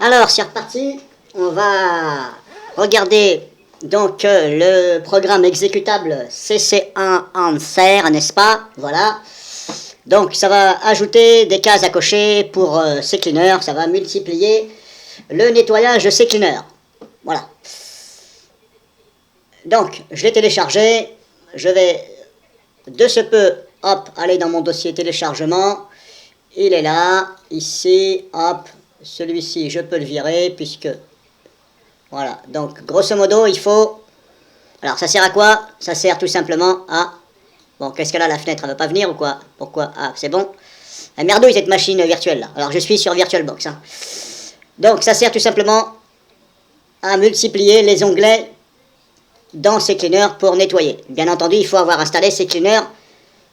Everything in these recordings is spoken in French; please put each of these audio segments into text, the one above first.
Alors, c'est reparti. On va regarder donc le programme exécutable CC1 Answer, n'est-ce pas? Voilà. Donc, ça va ajouter des cases à cocher pour CCleaner. Ça va multiplier le nettoyage de CCleaner. Voilà. Donc, je l'ai téléchargé. Je vais de ce peu, hop, aller dans mon dossier téléchargement. Il est là, ici, hop. Celui-ci, je peux le virer puisque... Voilà, donc grosso modo, il faut... Alors, ça sert à quoi? Ça sert tout simplement à... Bon, qu'est-ce qu'elle a, la fenêtre? Elle va pas venir ou quoi? Pourquoi? Ah, c'est bon. Elle merdouille cette machine virtuelle là. Alors, je suis sur VirtualBox. Hein. Donc, ça sert tout simplement à multiplier les onglets dans CCleaner pour nettoyer. Bien entendu, il faut avoir installé CCleaner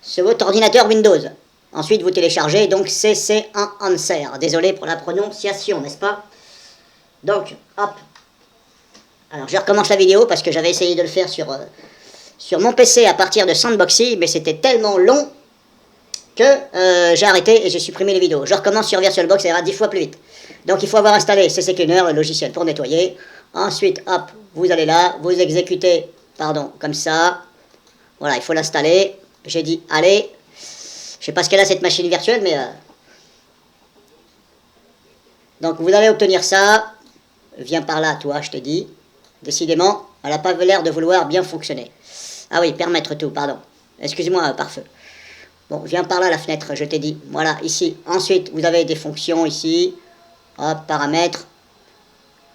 sur votre ordinateur Windows. Ensuite, vous téléchargez donc CC1 Answer. Désolé pour la prononciation, n'est-ce pas? Donc, hop. Alors, je recommence la vidéo parce que j'avais essayé de le faire sur mon PC à partir de Sandboxy, mais c'était tellement long que j'ai arrêté et j'ai supprimé les vidéos. Je recommence sur VirtualBox, ça ira 10 fois plus vite. Donc, il faut avoir installé CCleaner, le logiciel pour nettoyer. Ensuite, hop, vous allez là, vous exécutez, pardon, comme ça. Voilà, il faut l'installer. J'ai dit, allez. Je sais pas ce qu'elle a cette machine virtuelle, mais... Donc, vous allez obtenir ça. Viens par là, toi, je t'ai dit. Décidément, elle n'a pas l'air de vouloir bien fonctionner. Ah oui, permettre tout, pardon. Excuse-moi, pare-feu. Bon, viens par là, la fenêtre, je t'ai dit. Voilà, ici. Ensuite, vous avez des fonctions ici. Hop, paramètres.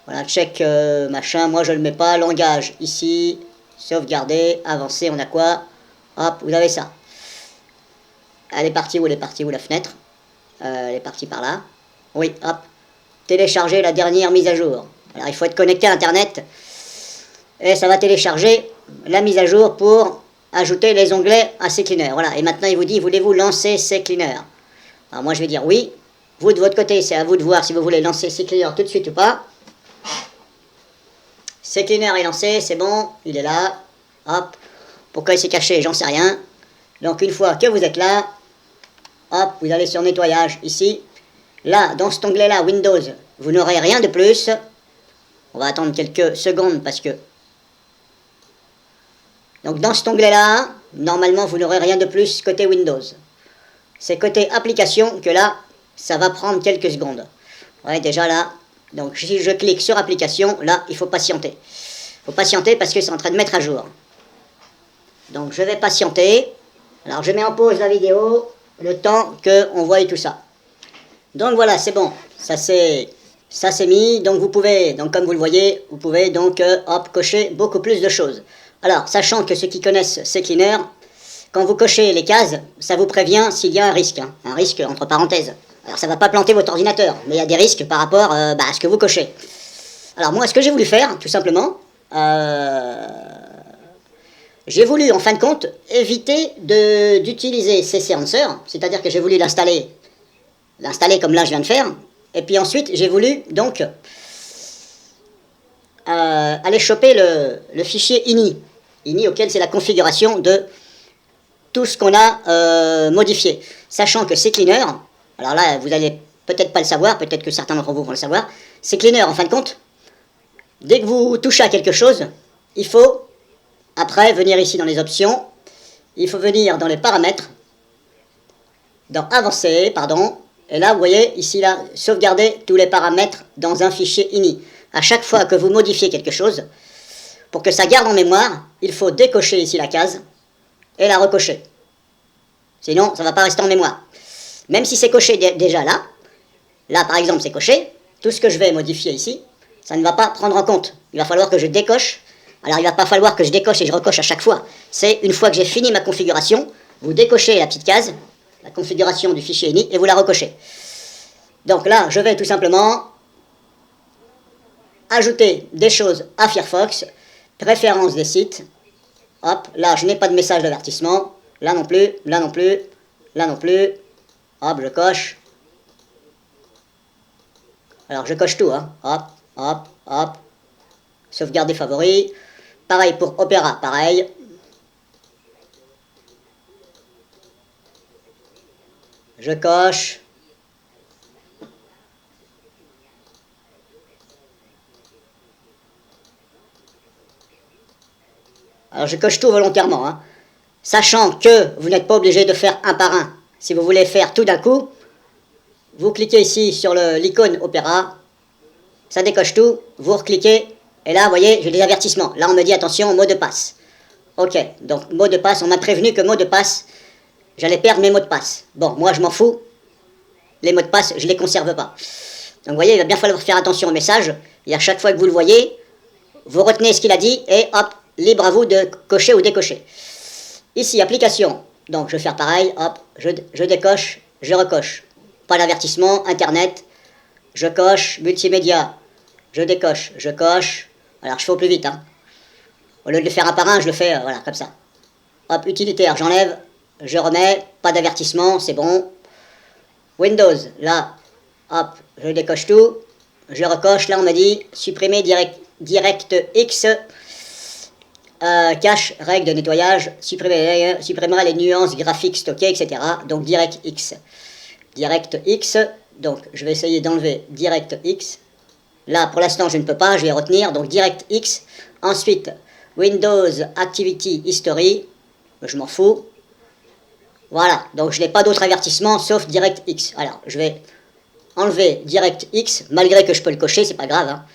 Voilà, check, machin. Moi, je ne le mets pas. Langage, ici. Sauvegarder, avancer, on a quoi? Hop, vous avez ça. Elle est partie où? Elle est partie où, la fenêtre? Elle est partie par là. Oui, hop. Télécharger la dernière mise à jour. Alors, il faut être connecté à Internet. Et ça va télécharger la mise à jour pour ajouter les onglets à CCleaner. Voilà, et maintenant il vous dit, voulez-vous lancer CCleaner? Alors moi je vais dire oui. Vous de votre côté, c'est à vous de voir si vous voulez lancer CCleaner tout de suite ou pas. CCleaner est lancé, c'est bon, il est là. Hop. Pourquoi il s'est caché? J'en sais rien. Donc une fois que vous êtes là, hop, vous allez sur nettoyage, ici. Là, dans cet onglet-là, Windows, vous n'aurez rien de plus. On va attendre quelques secondes parce que... Donc dans cet onglet-là, normalement, vous n'aurez rien de plus côté Windows. C'est côté application que là, ça va prendre quelques secondes. Ouais, déjà là, donc si je clique sur application, là, il faut patienter. Il faut patienter parce que c'est en train de mettre à jour. Donc je vais patienter. Alors je mets en pause la vidéo, le temps qu'on voie tout ça. Donc voilà, c'est bon. Ça c'est mis. Donc vous pouvez, donc comme vous le voyez, vous pouvez donc hop, cocher beaucoup plus de choses. Alors, sachant que ceux qui connaissent CCleaner, quand vous cochez les cases, ça vous prévient s'il y a un risque. Hein, un risque entre parenthèses. Alors ça ne va pas planter votre ordinateur, mais il y a des risques par rapport à ce que vous cochez. Alors moi, ce que j'ai voulu faire, tout simplement, j'ai voulu, en fin de compte, éviter d'utiliser CC Answer, c'est-à-dire que j'ai voulu l'installer comme là je viens de faire, et puis ensuite j'ai voulu donc aller choper le fichier ini auquel c'est la configuration de tout ce qu'on a modifié. Sachant que CCleaner, alors là vous allez peut-être pas le savoir, peut-être que certains d'entre vous vont le savoir, CCleaner en fin de compte, dès que vous touchez à quelque chose, il faut après venir ici dans les options, il faut venir dans les paramètres, dans avancer, pardon, et là vous voyez ici là, sauvegarder tous les paramètres dans un fichier ini. À chaque fois que vous modifiez quelque chose, pour que ça garde en mémoire, il faut décocher ici la case et la recocher. Sinon, ça ne va pas rester en mémoire. Même si c'est coché déjà là, là par exemple c'est coché, tout ce que je vais modifier ici, ça ne va pas prendre en compte. Il va falloir que je décoche. Alors il ne va pas falloir que je décoche et je recoche à chaque fois. C'est une fois que j'ai fini ma configuration, vous décochez la petite case, la configuration du fichier ini, et vous la recochez. Donc là, je vais tout simplement ajouter des choses à Firefox, préférences des sites. Hop, là je n'ai pas de message d'avertissement, là non plus, là non plus, là non plus. Hop, je coche. Alors je coche tout, hein. Hop, hop, hop. Sauvegarder favoris. Pareil pour Opera, pareil. Je coche. Alors je coche tout volontairement, hein, sachant que vous n'êtes pas obligé de faire un par un. Si vous voulez faire tout d'un coup, vous cliquez ici sur l'icône Opéra, ça décoche tout, vous recliquez, et là, vous voyez, j'ai des avertissements. Là, on me dit, attention, mot de passe. Ok, donc mot de passe, on m'a prévenu que mot de passe, j'allais perdre mes mots de passe. Bon, moi, je m'en fous. Les mots de passe, je ne les conserve pas. Donc, vous voyez, il va bien falloir faire attention au message. Et à chaque fois que vous le voyez, vous retenez ce qu'il a dit, et hop, libre à vous de cocher ou décocher. Ici, application. Donc, je vais faire pareil, hop, je décoche, je recoche. Pas d'avertissement, Internet, je coche, multimédia, je décoche, je coche. Alors, je fais au plus vite, hein. Au lieu de le faire un par un, je le fais, voilà, comme ça. Hop, utilitaire, j'enlève, je remets, pas d'avertissement, c'est bon. Windows, là, hop, je décoche tout, je recoche, là on me dit, supprimer DirectX, cache, règle de nettoyage, supprimera les nuances graphiques stockées, etc. Donc DirectX. DirectX, donc je vais essayer d'enlever DirectX. Là, pour l'instant, je ne peux pas, je vais retenir, donc DirectX. Ensuite, Windows Activity History, je m'en fous. Voilà, donc je n'ai pas d'autre avertissement sauf DirectX. Alors, je vais enlever DirectX, malgré que je peux le cocher, c'est pas grave, hein.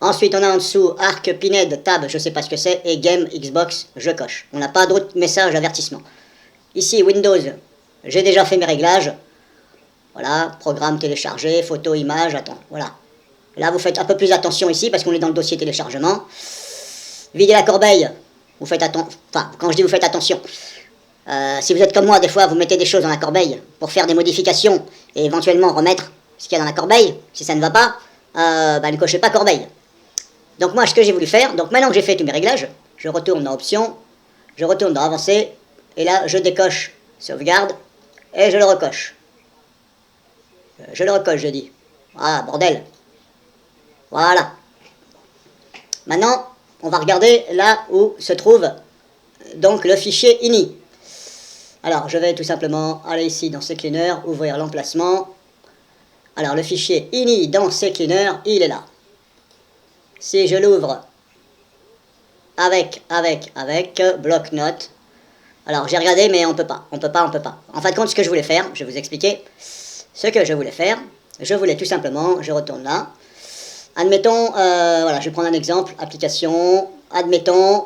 Ensuite, on a en dessous Arc, Pinhead, Tab, je sais pas ce que c'est, et Game, Xbox, je coche. On n'a pas d'autres messages d'avertissement. Ici, Windows, j'ai déjà fait mes réglages. Voilà, programme téléchargé, photo, image, attends, voilà. Là, vous faites un peu plus attention ici, parce qu'on est dans le dossier téléchargement. Vider la corbeille, vous faites attention, enfin, quand je dis vous faites attention, si vous êtes comme moi, des fois, vous mettez des choses dans la corbeille pour faire des modifications et éventuellement remettre ce qu'il y a dans la corbeille, si ça ne va pas, ne cochez pas corbeille. Donc moi, ce que j'ai voulu faire, donc maintenant que j'ai fait tous mes réglages, je retourne dans Options, je retourne dans Avancé, et là, je décoche Sauvegarde, et je le recoche. Je le recoche, je dis. Ah, bordel. Voilà. Maintenant, on va regarder là où se trouve donc le fichier ini. Alors, je vais tout simplement aller ici dans CCleaner, ouvrir l'emplacement. Alors, le fichier ini dans CCleaner, il est là. Si je l'ouvre avec bloc-notes, alors j'ai regardé, mais on peut pas. En fin de compte, ce que je voulais faire, je vais vous expliquer. Ce que je voulais faire, je voulais tout simplement, je retourne là. Admettons, voilà, je vais prendre un exemple, application, admettons,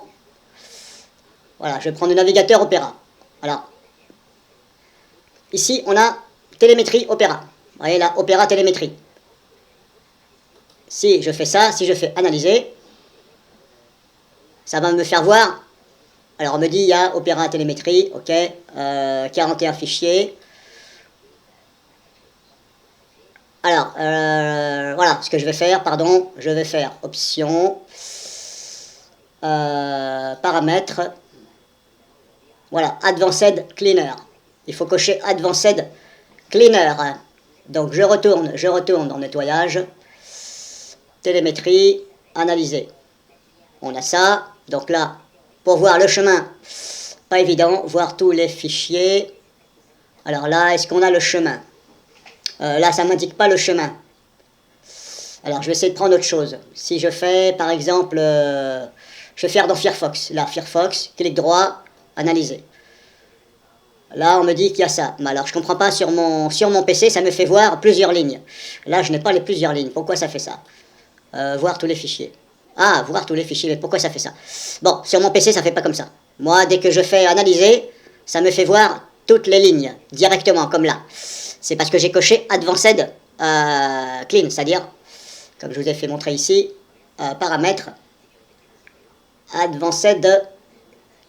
voilà, je vais prendre le navigateur Opéra. Alors, ici, on a télémétrie Opéra. Vous voyez là, Opéra télémétrie. Si je fais ça, si je fais analyser, ça va me faire voir. Alors, on me dit, il y a Opéra télémétrie, ok, 41 fichiers. Alors, voilà ce que je vais faire, pardon, je vais faire option, paramètres, voilà, Advanced Cleaner. Il faut cocher Advanced Cleaner. Donc, je retourne dans nettoyage, télémétrie, analyser. On a ça, donc là, pour voir le chemin, pas évident, voir tous les fichiers. Alors là, est-ce qu'on a le chemin ? Là, ça ne m'indique pas le chemin. Alors, je vais essayer de prendre autre chose. Si je fais, par exemple, je vais faire dans Firefox. Là, Firefox, clic droit, analyser. Là, on me dit qu'il y a ça. Mais alors, je ne comprends pas, sur mon PC, ça me fait voir plusieurs lignes. Là, je n'ai pas les plusieurs lignes. Pourquoi ça fait ça ? Voir tous les fichiers. Ah, voir tous les fichiers, mais pourquoi ça fait ça ? Bon, sur mon PC, ça ne fait pas comme ça. Moi, dès que je fais analyser, ça me fait voir toutes les lignes, directement, comme là. C'est parce que j'ai coché Advanced Clean, c'est-à-dire, comme je vous ai fait montrer ici, paramètres, Advanced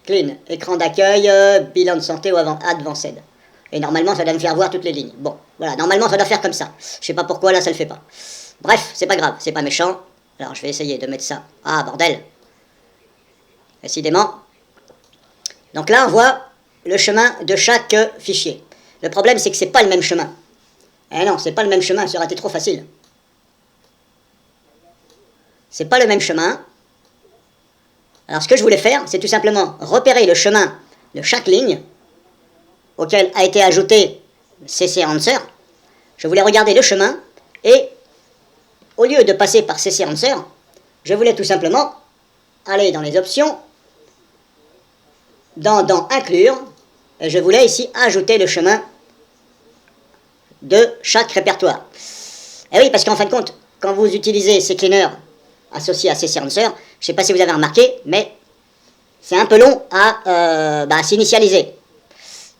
Clean, écran d'accueil, bilan de santé ou avant Advanced. Et normalement, ça doit me faire voir toutes les lignes. Bon, voilà, normalement, ça doit faire comme ça. Je sais pas pourquoi, là, ça le fait pas. Bref, c'est pas grave, c'est pas méchant. Alors, je vais essayer de mettre ça. Ah, bordel. Décidément. Donc là, on voit le chemin de chaque fichier. Le problème, c'est que c'est pas le même chemin. Eh non, c'est pas le même chemin, ça aurait été trop facile. C'est pas le même chemin. Alors, ce que je voulais faire, c'est tout simplement repérer le chemin de chaque ligne auquel a été ajouté CC Answer. Je voulais regarder le chemin et, au lieu de passer par CC Answer, je voulais tout simplement aller dans les options, dans inclure, et je voulais ici ajouter le chemin de chaque répertoire. Et oui, parce qu'en fin de compte, quand vous utilisez ces cleaners associés à ces silencers, je ne sais pas si vous avez remarqué, mais c'est un peu long à s'initialiser.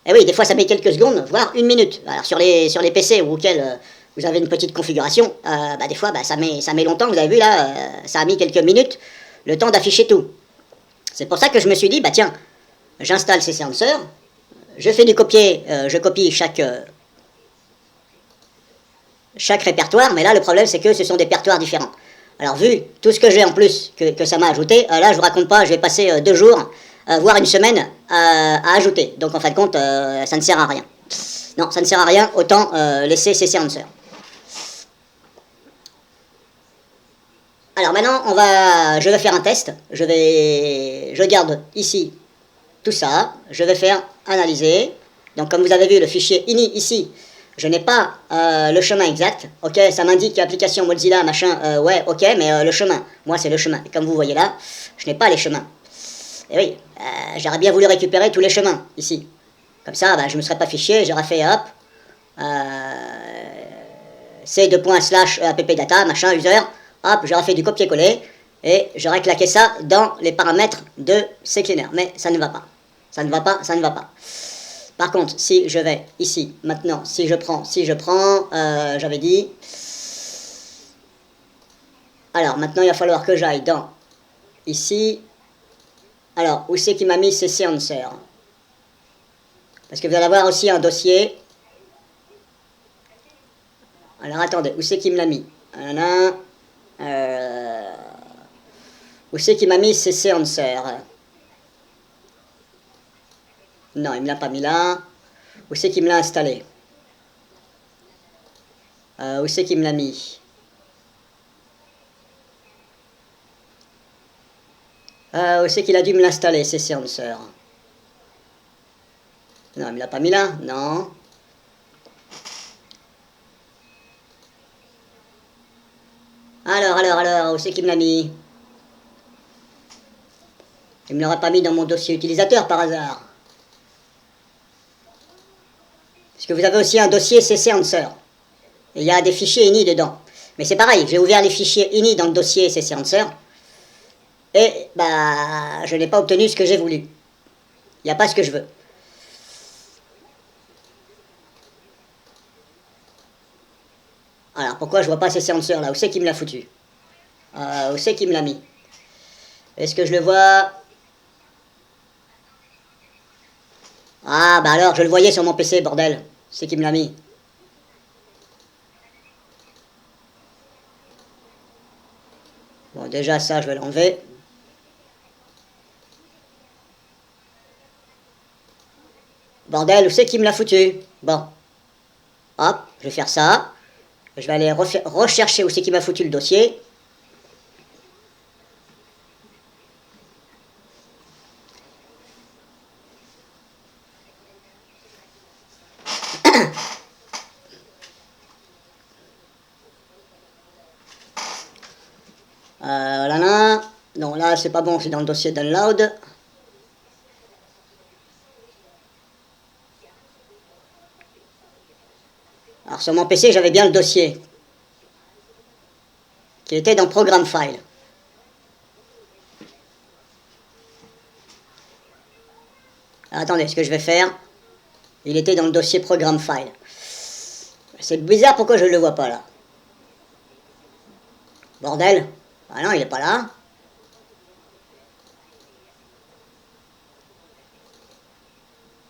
Et oui, des fois ça met quelques secondes, voire une minute. Alors sur les PC auxquels vous avez une petite configuration, des fois ça met longtemps, vous avez vu là, ça a mis quelques minutes, le temps d'afficher tout. C'est pour ça que je me suis dit, tiens, j'installe ces silencers, je fais du copier, je copie chaque répertoire, mais là le problème c'est que ce sont des répertoires différents. Alors vu tout ce que j'ai en plus que ça m'a ajouté, là je vous raconte pas, je vais passer 2 jours, voire une semaine à ajouter. Donc en fin de compte, ça ne sert à rien. Non, ça ne sert à rien, autant laisser ces silencers. Alors maintenant, je vais faire un test. Je garde ici tout ça. Je vais faire analyser. Donc comme vous avez vu, le fichier ini ici, je n'ai pas le chemin exact. Ok, ça m'indique application Mozilla, machin, ouais, ok, mais le chemin, moi c'est le chemin. Et comme vous voyez là, je n'ai pas les chemins. Et oui, j'aurais bien voulu récupérer tous les chemins ici. Comme ça, je ne me serais pas fiché, j'aurais fait hop, c:/app-data, machin, user, hop, j'aurais fait du copier-coller et j'aurais claqué ça dans les paramètres de ces cleaners. Mais ça ne va pas. Ça ne va pas, ça ne va pas. Par contre, si je vais ici, maintenant, si je prends, j'avais dit... Alors, maintenant, il va falloir que j'aille dans... Ici... Alors, où c'est qui m'a mis ces silencers? Parce que vous allez avoir aussi un dossier. Alors, attendez, où c'est qui me l'a mis? Où c'est qui m'a mis ces silencers? Non, il ne me l'a pas mis là. Où c'est qui me l'a installé? Où c'est qui me l'a mis? Où c'est qu'il a dû me l'installer, ces silencers? Non, il me l'a pas mis là. Non. Alors, où c'est qu'il me l'a mis? Il me l'aurait pas mis dans mon dossier utilisateur par hasard. Parce que vous avez aussi un dossier CC Answer. Et il y a des fichiers ini dedans. Mais c'est pareil, j'ai ouvert les fichiers ini dans le dossier CC Answer. Et je n'ai pas obtenu ce que j'ai voulu. Il n'y a pas ce que je veux. Alors pourquoi je vois pas CC Answer là? Où c'est qui me l'a foutu? Où c'est qui me l'a mis? Est-ce que je le vois? Ah alors je le voyais sur mon PC, bordel. C'est qui me l'a mis? Bon, déjà ça je vais l'enlever. Bordel, où c'est qui me l'a foutu? Bon. Hop, je vais faire ça. Je vais aller rechercher où c'est qui m'a foutu le dossier. Là. Non, là c'est pas bon, c'est dans le dossier download. Alors sur mon PC, j'avais bien le dossier qui était dans Program File. Alors, attendez, ce que je vais faire, il était dans le dossier Program File. C'est bizarre, pourquoi je ne le vois pas là? Bordel. Ah non, il n'est pas là.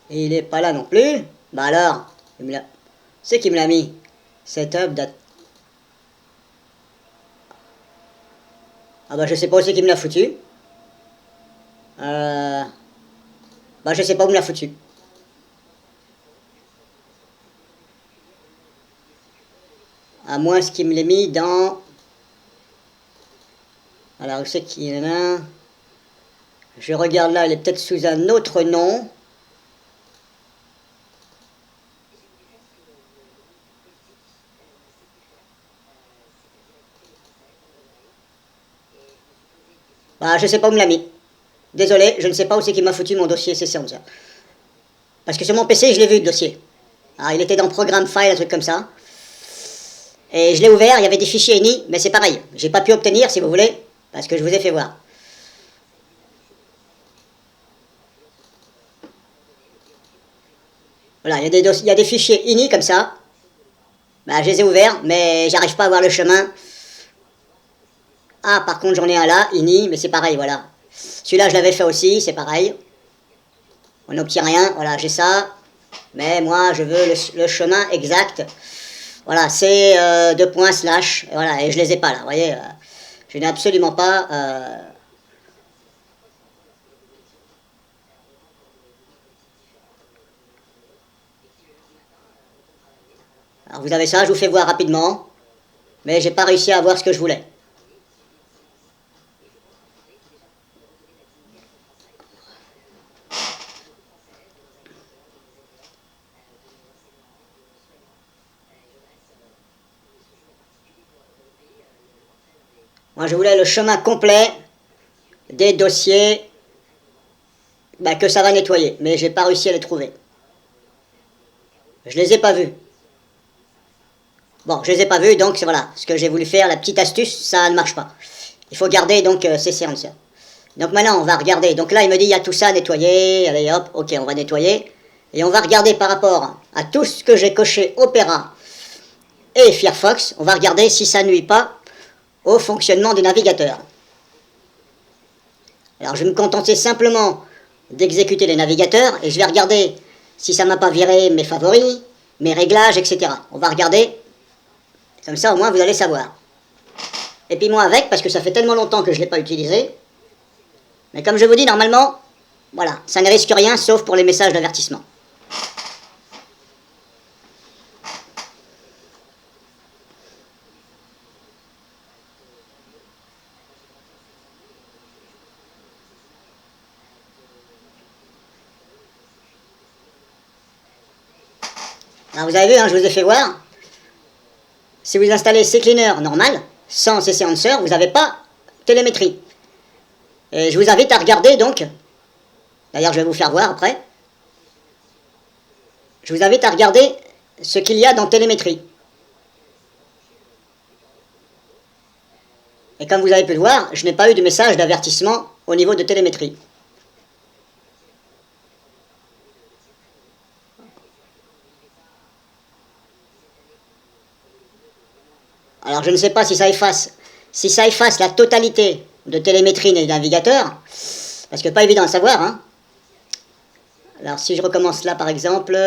Et il n'est pas là non plus. Alors, c'est qui me l'a mis? Setup date. Ah je sais pas où c'est qui me l'a foutu. Je sais pas où me l'a foutu. À moins ce qu'il me l'ait mis dans... Alors où c'est qu'il y en a? Je regarde là, il est peut-être sous un autre nom. Bah, je sais pas où me l'a mis. Désolé, je ne sais pas où c'est qu'il m'a foutu mon dossier CC Answer. Parce que sur mon PC, je l'ai vu, le dossier. Alors, il était dans Programme File, un truc comme ça. Et je l'ai ouvert, il y avait des fichiers INI, mais c'est pareil. J'ai pas pu obtenir, si vous voulez, parce que je vous ai fait voir. Voilà, il y a des fichiers INI comme ça. Bah, je les ai ouverts, mais j'arrive pas à voir le chemin. Ah, par contre, j'en ai un là, INI, mais c'est pareil, voilà. Celui-là, je l'avais fait aussi, c'est pareil. On n'obtient rien, voilà, j'ai ça. Mais moi, je veux le chemin exact. Voilà, c'est 2 points slash, voilà, et je les ai pas là, vous voyez. Je n'ai absolument pas... Alors vous avez ça, je vous fais voir rapidement. Mais j'ai pas réussi à avoir ce que je voulais. Moi, je voulais le chemin complet des dossiers que ça va nettoyer, mais j'ai pas réussi à les trouver. Je les ai pas vus. Bon, je les ai pas vus, donc voilà, ce que j'ai voulu faire, la petite astuce, ça ne marche pas. Il faut garder donc CC Answer. Donc maintenant, on va regarder. Donc là, il me dit, il y a tout ça à nettoyer. Allez, hop, ok, on va nettoyer. Et on va regarder par rapport à tout ce que j'ai coché Opera et Firefox. On va regarder si ça nuit pas au fonctionnement du navigateur. Alors, je vais me contenter simplement d'exécuter les navigateurs et je vais regarder si ça m'a pas viré mes favoris, mes réglages, etc. On va regarder. Comme ça, au moins, vous allez savoir. Et puis moi avec, parce que ça fait tellement longtemps que je ne l'ai pas utilisé. Mais comme je vous dis, normalement, voilà, ça ne risque rien, sauf pour les messages d'avertissement. Alors vous avez vu, hein, je vous ai fait voir. Si vous installez CCleaner normal, sans CC Answer, vous n'avez pas télémétrie. Et je vous invite à regarder donc, d'ailleurs je vais vous faire voir après, je vous invite à regarder ce qu'il y a dans télémétrie. Et comme vous avez pu le voir, je n'ai pas eu de message d'avertissement au niveau de télémétrie. Alors je ne sais pas si ça efface la totalité de télémétrie des navigateurs, parce que pas évident à savoir, hein. Alors si je recommence là par exemple,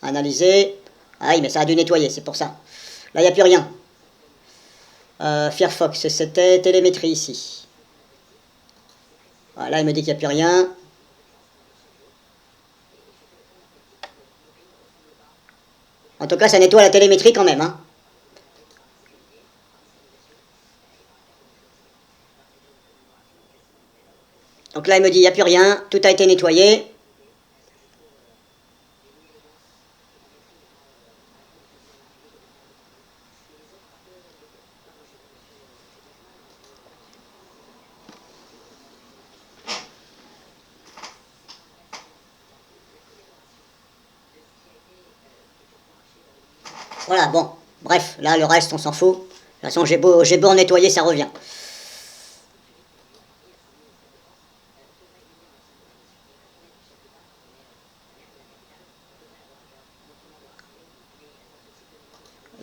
analyser, ah oui mais ça a dû nettoyer, c'est pour ça. Là il n'y a plus rien. Firefox, c'était télémétrie ici. Voilà, il me dit qu'il n'y a plus rien. En tout cas ça nettoie la télémétrie quand même, hein. Donc là, il me dit, il n'y a plus rien, tout a été nettoyé. Voilà, bon, bref, là, le reste, on s'en fout. De toute façon, j'ai beau en nettoyer, ça revient.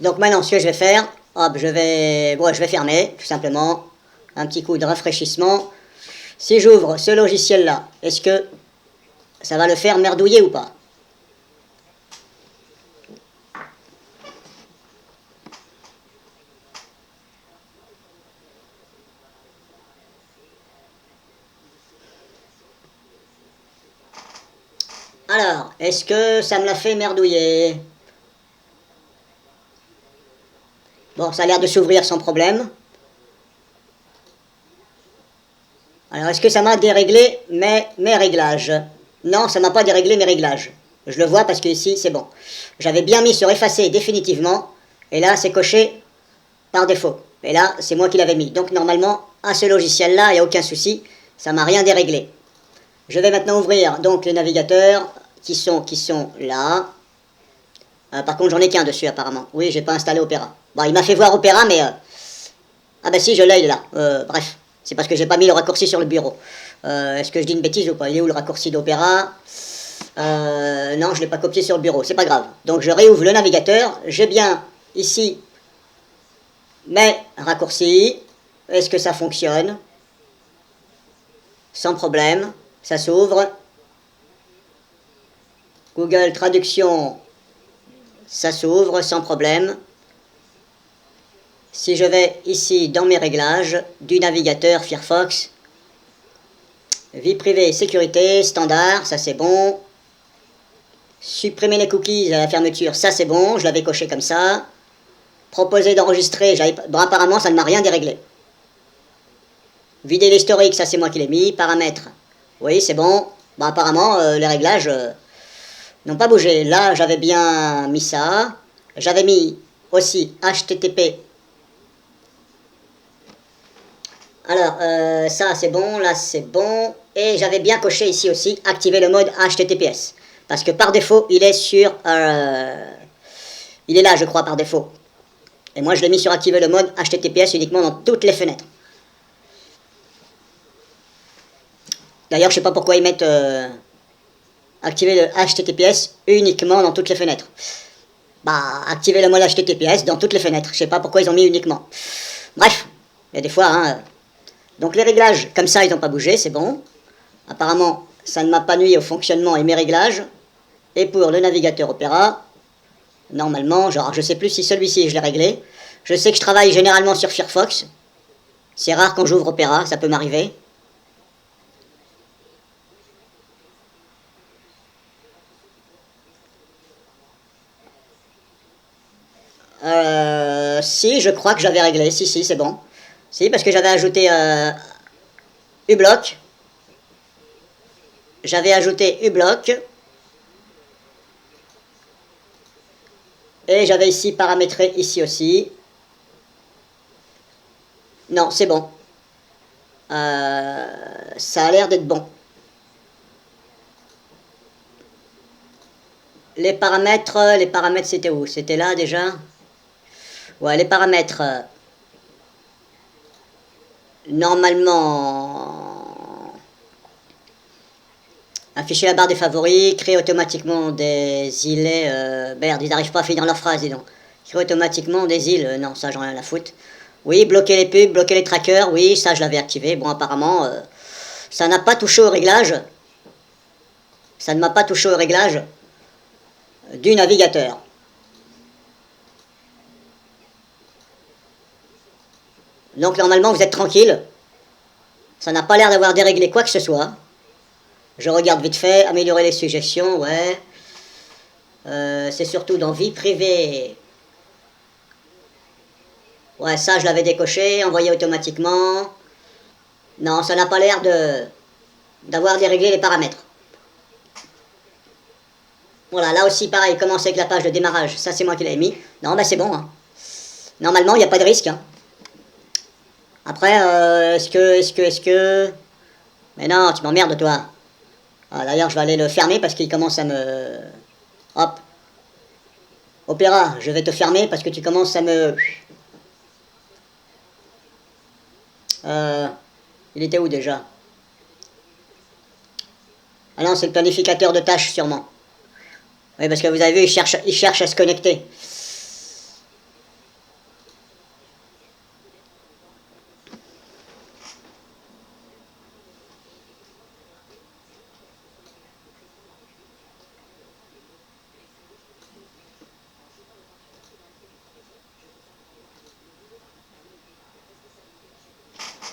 Donc maintenant, ce que je vais faire, hop, je vais fermer, tout simplement. Un petit coup de rafraîchissement. Si j'ouvre ce logiciel-là, est-ce que ça va le faire merdouiller ou pas? Alors, est-ce que ça me l'a fait merdouiller? Bon, ça a l'air de s'ouvrir sans problème. Alors, est-ce que ça m'a déréglé mes réglages? Non, ça m'a pas déréglé mes réglages. Je le vois parce que ici, c'est bon. J'avais bien mis sur effacer définitivement, et là, c'est coché par défaut. Et là, c'est moi qui l'avais mis. Donc, normalement, à ce logiciel-là, il n'y a aucun souci, ça m'a rien déréglé. Je vais maintenant ouvrir donc les navigateurs qui sont là. Par contre, j'en ai qu'un dessus apparemment. Oui, j'ai pas installé Opera. Bon, il m'a fait voir Opera, mais... Ah bah si, je l'ai, il est là. Bref, c'est parce que j'ai pas mis le raccourci sur le bureau. Est-ce que je dis une bêtise ou pas? Il est où le raccourci d'Opera? Non, je l'ai pas copié sur le bureau, c'est pas grave. Donc je réouvre le navigateur, j'ai bien ici mes raccourcis. Est-ce que ça fonctionne? Sans problème, ça s'ouvre. Google Traduction, ça s'ouvre sans problème. Si je vais ici dans mes réglages du navigateur Firefox, vie privée, sécurité, standard, ça c'est bon. Supprimer les cookies à la fermeture, ça c'est bon, je l'avais coché comme ça. Proposer d'enregistrer, bon, apparemment ça ne m'a rien déréglé. Vider l'historique, ça c'est moi qui l'ai mis. Paramètres, oui c'est bon. Bon, apparemment les réglages n'ont pas bougé. Là j'avais bien mis ça. J'avais mis aussi HTTP. Alors ça c'est bon, là c'est bon. Et j'avais bien coché ici aussi activer le mode HTTPS. Parce que par défaut il est sur... il est là je crois par défaut. Et moi je l'ai mis sur activer le mode HTTPS uniquement dans toutes les fenêtres. D'ailleurs, je sais pas pourquoi ils mettent activer le HTTPS uniquement dans toutes les fenêtres. Bah, activer le mode HTTPS dans toutes les fenêtres. Je sais pas pourquoi ils ont mis uniquement. Bref, il y a des fois, hein. Donc les réglages, comme ça, ils n'ont pas bougé, c'est bon. Apparemment, ça ne m'a pas nuit au fonctionnement et mes réglages. Et pour le navigateur Opera, normalement, genre, je sais plus si celui-ci, je l'ai réglé. Je sais que je travaille généralement sur Firefox. C'est rare quand j'ouvre Opera, ça peut m'arriver. Si, je crois que j'avais réglé. Si, c'est bon. Si, parce que j'avais ajouté uBlock. J'avais ajouté uBlock. Et j'avais ici paramétré, ici aussi. Non, c'est bon. Ça a l'air d'être bon. Les paramètres c'était où? C'était là déjà? Ouais, les paramètres, normalement, afficher la barre des favoris, créer automatiquement des îlets, merde, ils n'arrivent pas à finir leur phrase, dis donc. Créer automatiquement des îles, non, ça j'en ai rien à foutre. Oui, bloquer les pubs, bloquer les trackers, oui, ça je l'avais activé. Bon, apparemment, ça n'a pas touché au réglage. Ça ne m'a pas touché au réglage du navigateur. Donc normalement vous êtes tranquille. Ça n'a pas l'air d'avoir déréglé quoi que ce soit. Je regarde vite fait, améliorer les suggestions, ouais. C'est surtout dans vie privée. Ouais, ça je l'avais décoché, envoyé automatiquement. Non, ça n'a pas l'air d'avoir déréglé les paramètres. Voilà, là aussi pareil, commencer avec la page de démarrage. Ça c'est moi qui l'avais mis. Non, bah c'est bon. Hein. Normalement, il n'y a pas de risque. Hein. Après, est-ce que... Mais non, tu m'emmerdes, toi. Ah, d'ailleurs, je vais aller le fermer parce qu'il commence à me... Hop. Opéra, je vais te fermer parce que tu commences à me... il était où déjà? Ah non, c'est le planificateur de tâches, sûrement. Oui, parce que vous avez vu, il cherche à se connecter.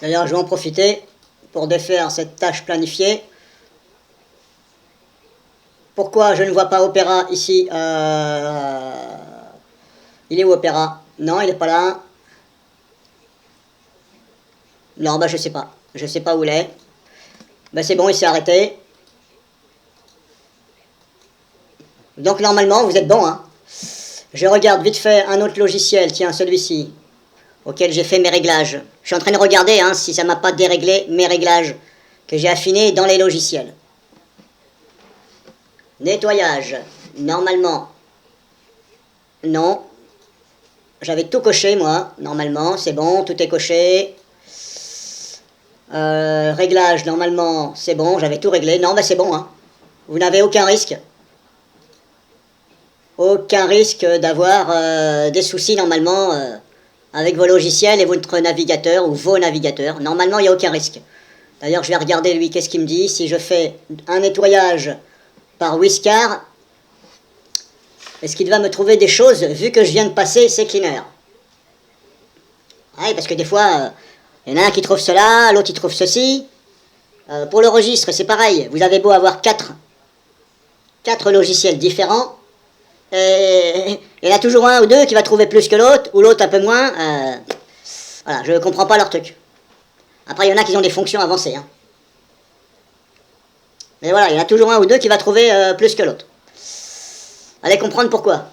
D'ailleurs, je vais en profiter pour défaire cette tâche planifiée. Pourquoi je ne vois pas Opéra ici? Il est où Opéra? Non, il n'est pas là. Non, bah je sais pas. Je sais pas où il est. Bah c'est bon, il s'est arrêté. Donc normalement, vous êtes bon, hein. Je regarde vite fait un autre logiciel. Tiens, celui-ci. auquel j'ai fait mes réglages. Je suis en train de regarder hein, si ça m'a pas déréglé mes réglages que j'ai affinés dans les logiciels. Nettoyage. Normalement, non. J'avais tout coché, moi. Normalement, c'est bon, tout est coché. Réglage, normalement, c'est bon, j'avais tout réglé. Non, ben c'est bon, hein. Vous n'avez aucun risque. Aucun risque d'avoir des soucis, normalement, avec vos logiciels et votre navigateur ou vos navigateurs. Normalement, il n'y a aucun risque. D'ailleurs, je vais regarder, lui, qu'est-ce qu'il me dit. Si je fais un nettoyage par Whiskar, est-ce qu'il va me trouver des choses, vu que je viens de passer CCleaner? Oui, parce que des fois, il y en a un qui trouve cela, l'autre il trouve ceci. Pour le registre, c'est pareil. Vous avez beau avoir quatre logiciels différents, et il y en a toujours un ou deux qui va trouver plus que l'autre, ou l'autre un peu moins. Voilà, je ne comprends pas leur truc. Après, il y en a qui ont des fonctions avancées. Hein. Mais voilà, il y en a toujours un ou deux qui va trouver plus que l'autre. Allez comprendre pourquoi.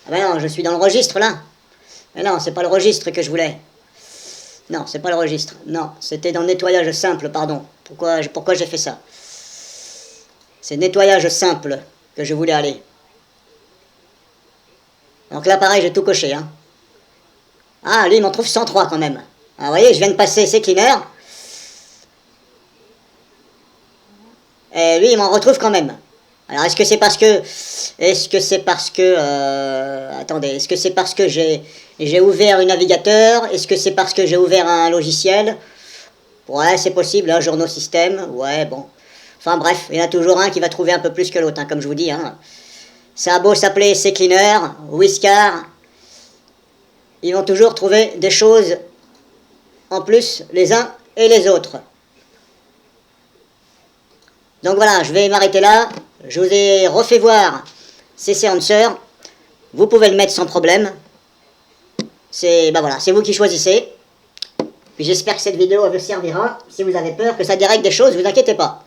Ah ben non, je suis dans le registre là. Mais non, c'est pas le registre que je voulais. Non, c'est pas le registre. Non, c'était dans nettoyage simple, pardon. Pourquoi j'ai fait ça? C'est nettoyage simple que je voulais aller. Donc là, pareil, j'ai tout coché. Hein. Ah, lui, il m'en trouve 103 quand même. Ah, vous voyez, je viens de passer CCleaner. Et lui, il m'en retrouve quand même. Alors, est-ce que c'est parce que... attendez, est-ce que c'est parce que j'ai ouvert un navigateur? Est-ce que c'est parce que j'ai ouvert un logiciel? Ouais, c'est possible, hein, journaux système. Ouais, bon. Enfin bref, il y en a toujours un qui va trouver un peu plus que l'autre, hein, comme je vous dis. Hein. Ça a beau s'appeler CCleaner, Whiskar, ils vont toujours trouver des choses en plus les uns et les autres. Donc voilà, je vais m'arrêter là. Je vous ai refait voir CC Answer. Vous pouvez le mettre sans problème. C'est voilà, c'est vous qui choisissez. Puis j'espère que cette vidéo vous servira. Si vous avez peur que ça dérègle des choses, ne vous inquiétez pas.